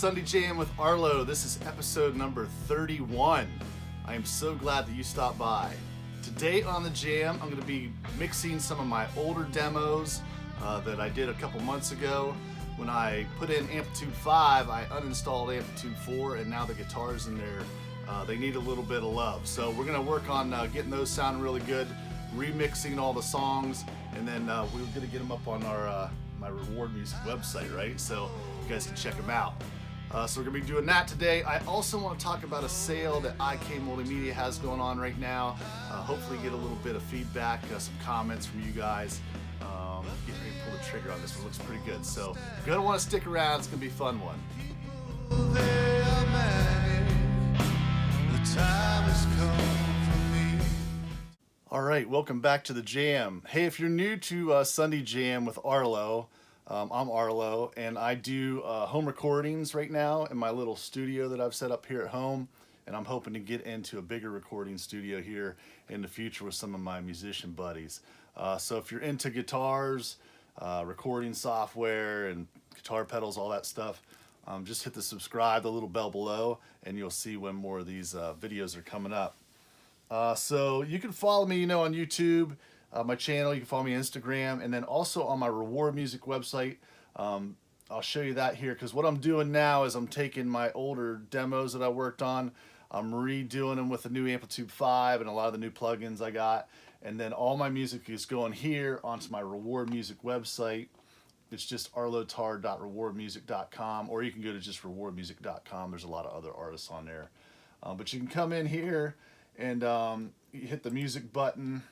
Sunday Jam with Arlo. This is episode number 31. I am so glad that you stopped by. Today on the Jam, I'm going to be mixing some of my older demos that I did a couple months ago. When I put in Amplitube 5, I uninstalled Amplitube 4, and now the guitars in there, they need a little bit of love. So we're going to work on getting those sounding really good, remixing all the songs, and then we're going to get them up on our my Reward Music website, right? So you guys can check them out. So we're going to be doing that today. I also want to talk about a sale that IK Multimedia has going on right now. Hopefully get a little bit of feedback, some comments from you guys. Get ready to pull the trigger on this one. Looks pretty good. So you're going to want to stick around. It's going to be a fun one. All right, welcome back to the Jam. Hey, if you're new to Sunday Jam with Arlo, I'm Arlo, and I do home recordings right now in my little studio that I've set up here at home, and I'm hoping to get into a bigger recording studio here in the future with some of my musician buddies. So if you're into guitars, recording software, and guitar pedals, all that stuff, just hit the subscribe, the little bell below, and you'll see when more of these videos are coming up. So you can follow me, on YouTube, my channel. You can follow me on Instagram, and then also on my Reward Music website. I'll show you that here, because what I'm doing now is I'm taking my older demos that I worked on, I'm redoing them with the new Amplitube 5 and a lot of the new plugins I got, and then all my music is going here onto my Reward Music website. It's just arlotar.rewardmusic.com, or you can go to just rewardmusic.com. There's a lot of other artists on there. But you can come in here and you hit the music button.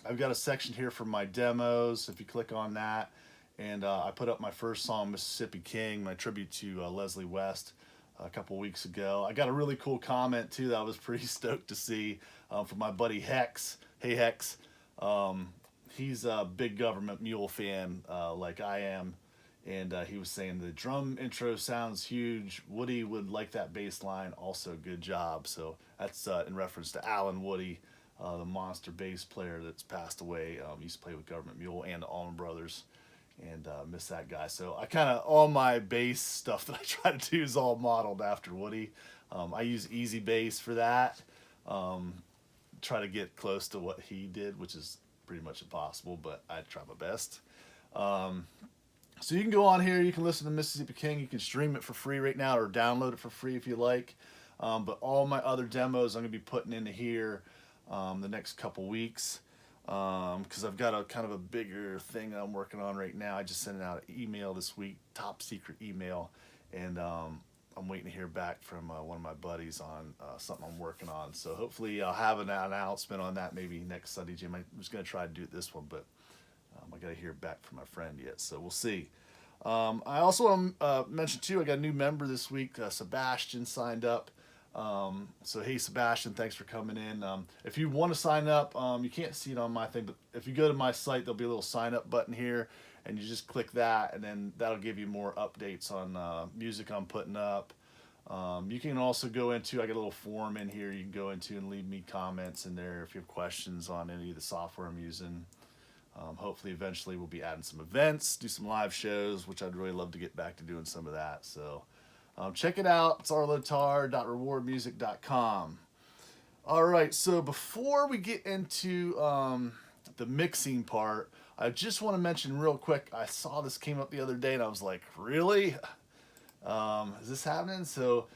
I've got a section here for my demos. If you click on that, and I put up my first song, Mississippi King, my tribute to Leslie West, a couple weeks ago. I got a really cool comment too that I was pretty stoked to see from my buddy Hex. Hey Hex, he's a big Government Mule fan like I am, and he was saying the drum intro sounds huge. Woody would like that bass line. Also, good job. So that's in reference to Alan Woody, the monster bass player that's passed away. He used to play with Government Mule and the Allman Brothers, and miss that guy. So I kind of, all my bass stuff that I try to do is all modeled after Woody. I use Easy Bass for that. Try to get close to what he did, which is pretty much impossible, but I try my best. So you can go on here, you can listen to Mississippi King, you can stream it for free right now, or download it for free if you like. But all my other demos I'm going to be putting into here the next couple weeks, because I've got a kind of a bigger thing that I'm working on right now. I just sent out an email this week, top secret email, and I'm waiting to hear back from one of my buddies on something I'm working on. So hopefully I'll have an announcement on that maybe next Sunday Jam. I'm just going to try to do it this one, but I got to hear back from my friend yet, so we'll see. I also mentioned too, I got a new member this week. Sebastian signed up. So hey Sebastian, thanks for coming in. If you want to sign up, you can't see it on my thing, but if you go to my site, there'll be a little sign up button here, and you just click that, and then that'll give you more updates on music I'm putting up. You can also go into, I got a little form in here you can go into and leave me comments in there if you have questions on any of the software I'm using. Hopefully eventually we'll be adding some events, do some live shows, which I'd really love to get back to doing some of that. So check it out. It's arlotar.rewardmusic.com. All right, so before we get into the mixing part, I just want to mention real quick, I saw this came up the other day and I was like, really? Is this happening? So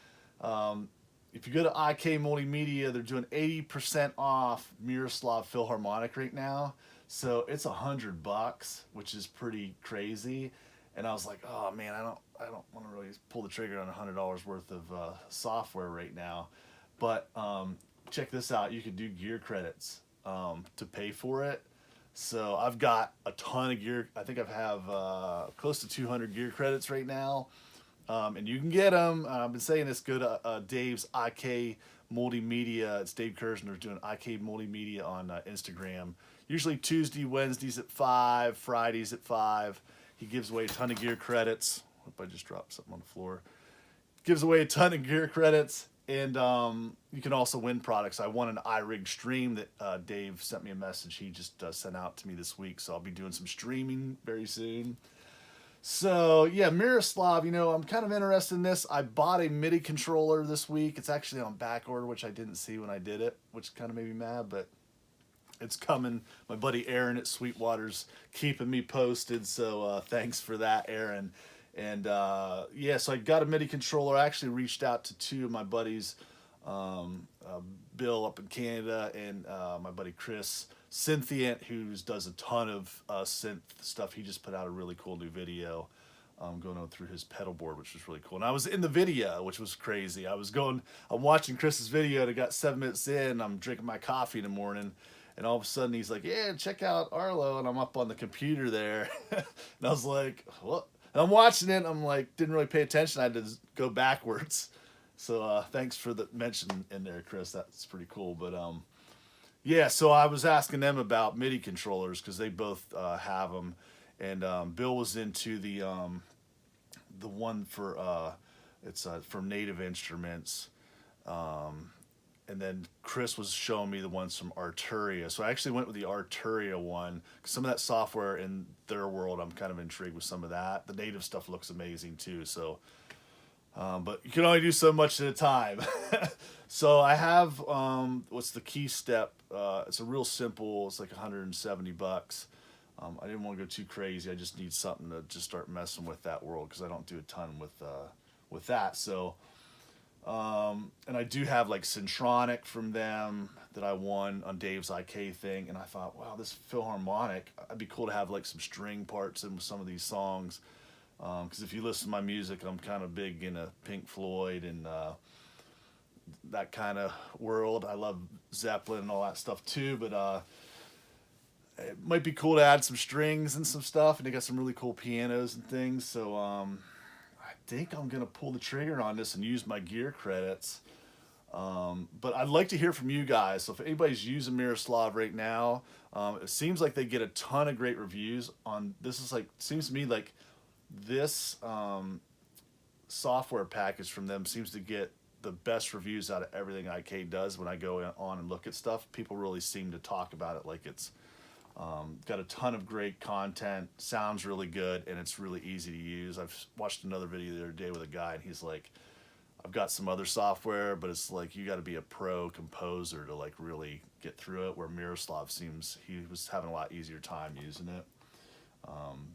if you go to IK Multimedia, they're doing 80% off Miroslav Philharmonic right now. So it's $100, which is pretty crazy. And I was like, oh man, I don't want to really pull the trigger on $100 worth of software right now. But check this out, you can do gear credits to pay for it. So I've got a ton of gear. I think I have close to 200 gear credits right now. And you can get them. I've been saying this, go to Dave's IK Multimedia. It's Dave Kersner doing IK Multimedia on Instagram. Usually Tuesday, Wednesdays at 5, Fridays at 5. He gives away a ton of gear credits. Hope I just dropped something on the floor. Gives away a ton of gear credits, and you can also win products. I won an iRig stream that Dave sent me a message. He just sent out to me this week, so I'll be doing some streaming very soon. So yeah, Miroslav, you know, I'm kind of interested in this. I bought a MIDI controller this week. It's actually on back order, which I didn't see when I did it, which kind of made me mad, but it's coming. My buddy Aaron at Sweetwater's keeping me posted, so thanks for that, Aaron. And yeah, so I got a MIDI controller. I actually reached out to two of my buddies, Bill up in Canada and my buddy Chris Synthient, who does a ton of synth stuff. He just put out a really cool new video going on through his pedal board, which was really cool. And I was in the video, which was crazy. I'm watching Chris's video, and I got 7 minutes in. I'm drinking my coffee in the morning, and all of a sudden he's like, "Yeah, check out Arlo," and I'm up on the computer there, and I was like, "What?" And I'm watching it. I'm like, didn't really pay attention. I had to go backwards. So thanks for the mention in there, Chris. That's pretty cool. But yeah, so I was asking them about MIDI controllers because they both have them, and Bill was into the one for it's from Native Instruments, and then Chris was showing me the ones from Arturia. So I actually went with the Arturia one. Some of that software in their world, I'm kind of intrigued with some of that. The native stuff looks amazing too. So, but you can only do so much at a time. So I have what's the Key Step? It's a real simple. It's like $170. I didn't want to go too crazy. I just need something to just start messing with that world because I don't do a ton with that. So. And I do have like Syntronic from them that I won on Dave's IK thing, and I thought, wow, this Philharmonic, it'd be cool to have like some string parts in some of these songs. Because if you listen to my music, I'm kind of big into Pink Floyd and that kind of world. I love Zeppelin and all that stuff too, but it might be cool to add some strings and some stuff, and they got some really cool pianos and things. So I think I'm gonna pull the trigger on this and use my gear credits. But I'd like to hear from you guys. So if anybody's using Miroslav right now, it seems like they get a ton of great reviews on this. Is like seems to me like this software package from them seems to get the best reviews out of everything IK does. When I go on and look at stuff, people really seem to talk about it like it's got a ton of great content, sounds really good, and it's really easy to use. I've watched another video the other day with a guy, and he's like, I've got some other software, but it's like you got to be a pro composer to like really get through it, where Miroslav seems he was having a lot easier time using it.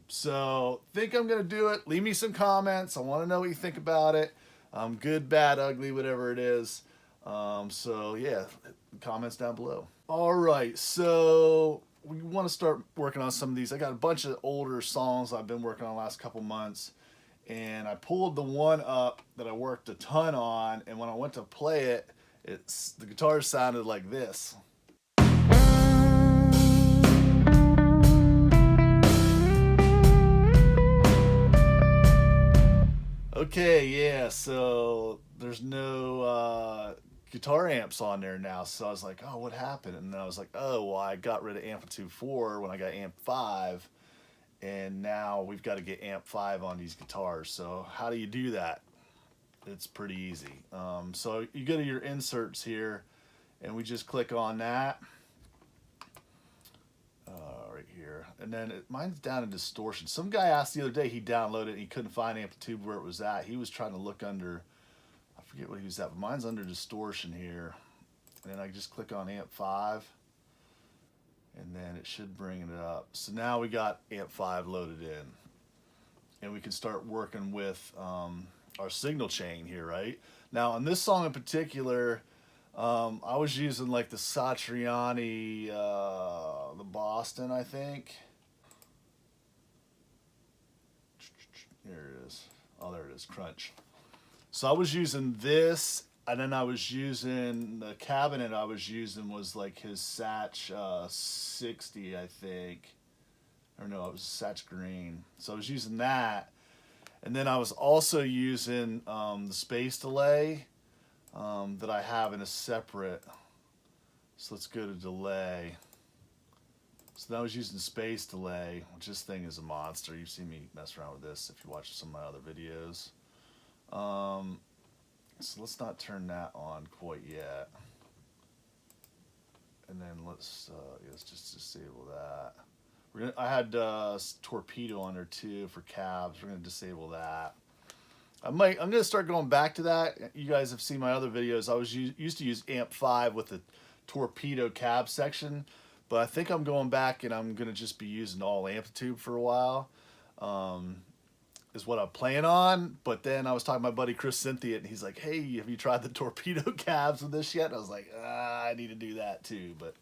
So think I'm going to do it. Leave me some comments. I want to know what you think about it. Good, bad, ugly, whatever it is. So yeah, comments down below. All right, so we want to start working on some of these. I got a bunch of older songs I've been working on the last couple months, and I pulled the one up that I worked a ton on, and when I went to play it, the guitar sounded like this. Okay, yeah, so there's no guitar amps on there now, so I was like, oh, what happened? And then I was like, oh, well, I got rid of Amplitube 4 when I got Amp 5, and now we've got to get Amp 5 on these guitars. So how do you do that? It's pretty easy. So you go to your inserts here, and we just click on that. Right here, and then mine's down in distortion. Some guy asked the other day, he downloaded it and he couldn't find Amplitube where it was at. He was trying to look under, I forget what he was at, but mine's under distortion here. And then I just click on Amp 5, and then it should bring it up. So now we got Amp 5 loaded in, and we can start working with our signal chain here, right? Now on this song in particular, I was using like the Satriani, the Boston, I think. Here it is. Oh, there it is, Crunch. So I was using this, and then I was using the cabinet I was using was like his Satch 60, I think. Or no, it was Satch Green. So I was using that. And then I was also using the space delay that I have in a separate. So let's go to delay. So now I was using space delay, which this thing is a monster. You've seen me mess around with this if you watch some of my other videos. So let's not turn that on quite yet. And then let's just disable that. I had torpedo on there too for cabs. We're gonna disable that. I'm gonna start going back to that. You guys have seen my other videos. I was used to use amp 5 with the torpedo cab section, but I think I'm going back and I'm gonna just be using all Amplitube for a while. Is what I plan on. But then I was talking to my buddy Chris Cynthia, and he's like, "Hey, have you tried the torpedo cabs with this yet?" And I was like, I need to do that too. But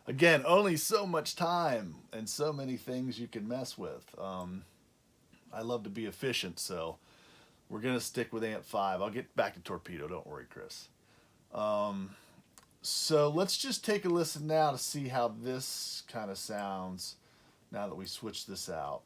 again, only so much time and so many things you can mess with. I love to be efficient, so we're gonna stick with amp 5. I'll get back to torpedo. Don't worry, Chris. So let's just take a listen now to see how this kind of sounds now that we switch this out.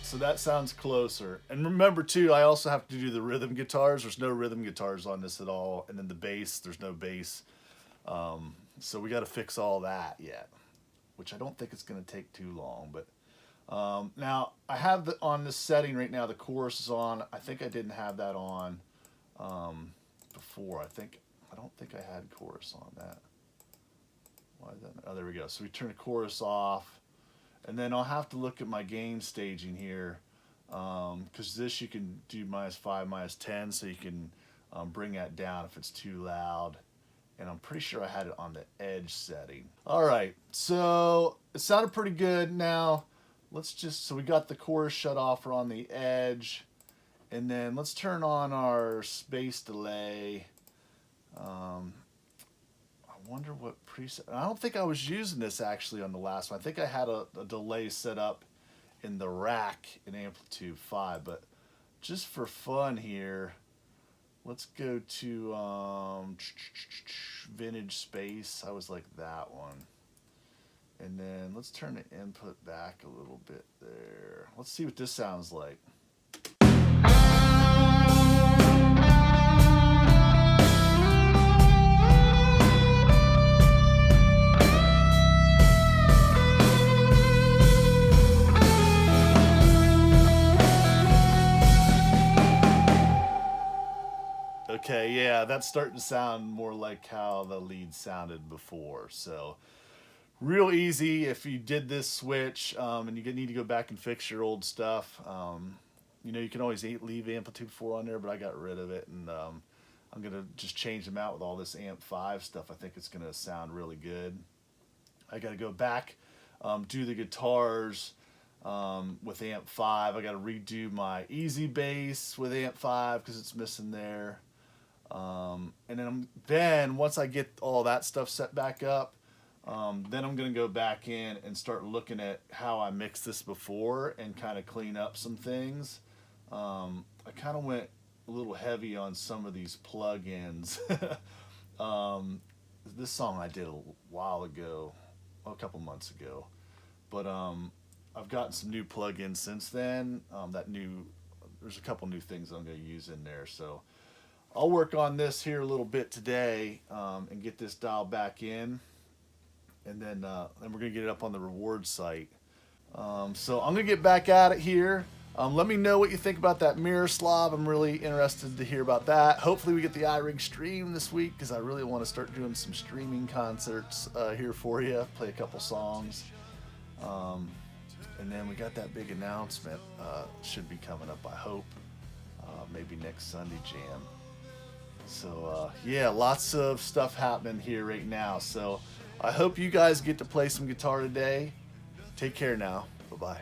So that sounds closer. And remember too, I also have to do the rhythm guitars. There's no rhythm guitars on this at all. And then the bass, there's no bass. So we got to fix all that yet, which I don't think it's going to take too long. But now I have on this setting right now, the chorus is on. I think I didn't have that on before. I don't think I had chorus on that. Why is that? Oh, there we go. So we turn the chorus off. And then I'll have to look at my gain staging here, because this you can do -5, -10, so you can bring that down if it's too loud. And I'm pretty sure I had it on the edge setting. All right, so it sounded pretty good. Now so we got the chorus shut off on the edge, and then let's turn on our space delay. I wonder what preset. I don't think I was using this actually on the last one. I think I had a delay set up in the rack in Amplitube 5, but just for fun here, let's go to vintage space. I was like that one. And then let's turn the input back a little bit there. Let's see what this sounds like. Okay, yeah, that's starting to sound more like how the lead sounded before. So real easy if you did this switch, and you need to go back and fix your old stuff. You can always leave Amplitude 4 on there, but I got rid of it, and I'm gonna just change them out with all this amp 5 stuff. I think it's gonna sound really good. I gotta go back, do the guitars with amp 5. I gotta redo my easy bass with amp 5 because it's missing there. And then once I get all that stuff set back up, then I'm going to go back in and start looking at how I mixed this before and kind of clean up some things. I kind of went a little heavy on some of these plugins. This song I did a while ago, a couple months ago, but I've gotten some new plugins since then. There's a couple new things I'm going to use in there, so I'll work on this here a little bit today, and get this dialed back in, and then we're going to get it up on the reward site. So I'm going to get back at it here. Let me know what you think about that Miroslav. I'm really interested to hear about that. Hopefully we get the iRig stream this week, because I really want to start doing some streaming concerts here for you, play a couple songs. And then we got that big announcement, should be coming up, I hope, maybe next Sunday Jam. So yeah, lots of stuff happening here right now. So I hope you guys get to play some guitar today. Take care now. Bye-bye.